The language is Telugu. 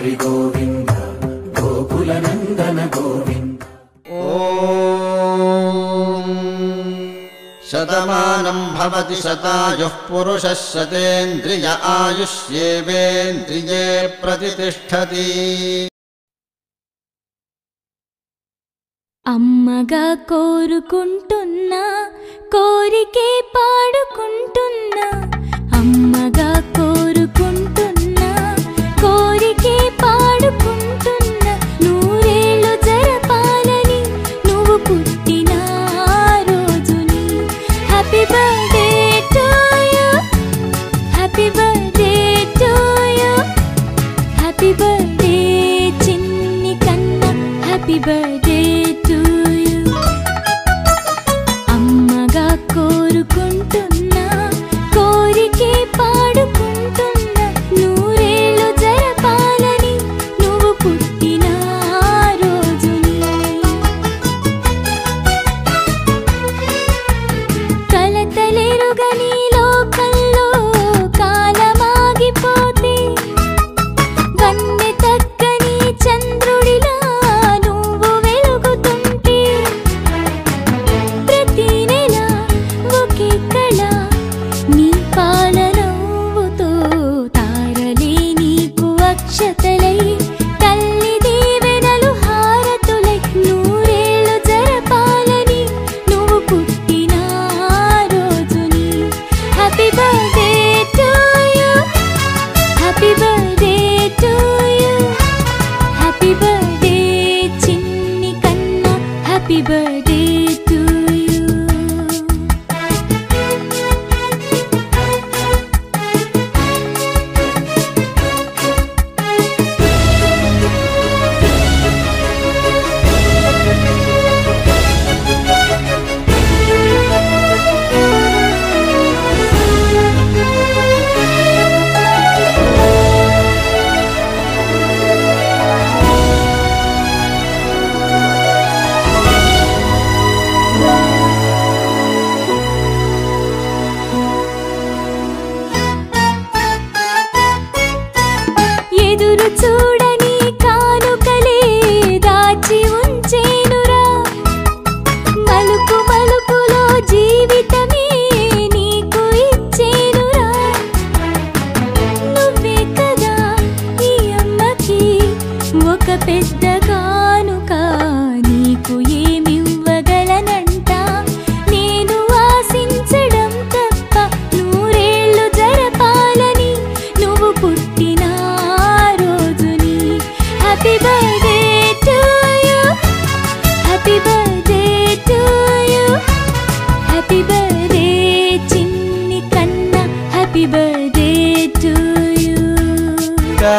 हरि गोविंद गोकुल नंदन गोविंद। शतमानं भवति शतायुः पुरुषः शतेन्द्रिय आयुष्येवेन्द्रिये प्रतिष्ठति। అమ్మగా కోరుకుంటున్నా కోరికే పాడుకుంటున్నా అమ్మగా కోరుకుంటున్నా కోరికే పాడుకుంటున్నా నూరేళ్ళు జరపాలని నువ్వు పుట్టిన రోజుని happy birthday to you happy birthday to you happy birthday చిన్ని కన్నా హ్యాపీ బర్త్డే కోరుకుంటున్నా కోరికే పాడుకుంటున్నా నూరేళ్ళు జరపాలని నువ్వు పుట్టిన రోజుని కలతలెరుగని లోకంలో కాలమాగిపోతే వన్నె తగ్గని చంద్రుడిలా నువ్వు వెలుగుతుంటే ప్రతి నెల ఒకే కళ నీ పాలనవ్వుతో తారలే నీకు అక్షతలై తల్లి దీవెనలు హారతులై నూరేళ్ళు జరపాలని నువ్వు పుట్టిన రోజుని happy birthday to you happy birthday to you happy birthday చిన్ని కన్నా హ్యాపీ బర్త్డే టు యు ఎదురు చూడని కానుకలే దాచి ఉంచేనురా మలుపు మలుపులో జీవితమే నీకు ఇచ్చేనురా నువ్వే కదా ఈ అమ్మకి ఒక పెద్ద కానుక నీకు ఏమివ్వగలనంట నేను ఆశించడం తప్ప నూరేళ్ళు జరపాలని నువ్వు పుట్టిన రోజుని happy birthday to you happy birthday to you happy birthday చిన్ని కన్నా happy birthday to you Da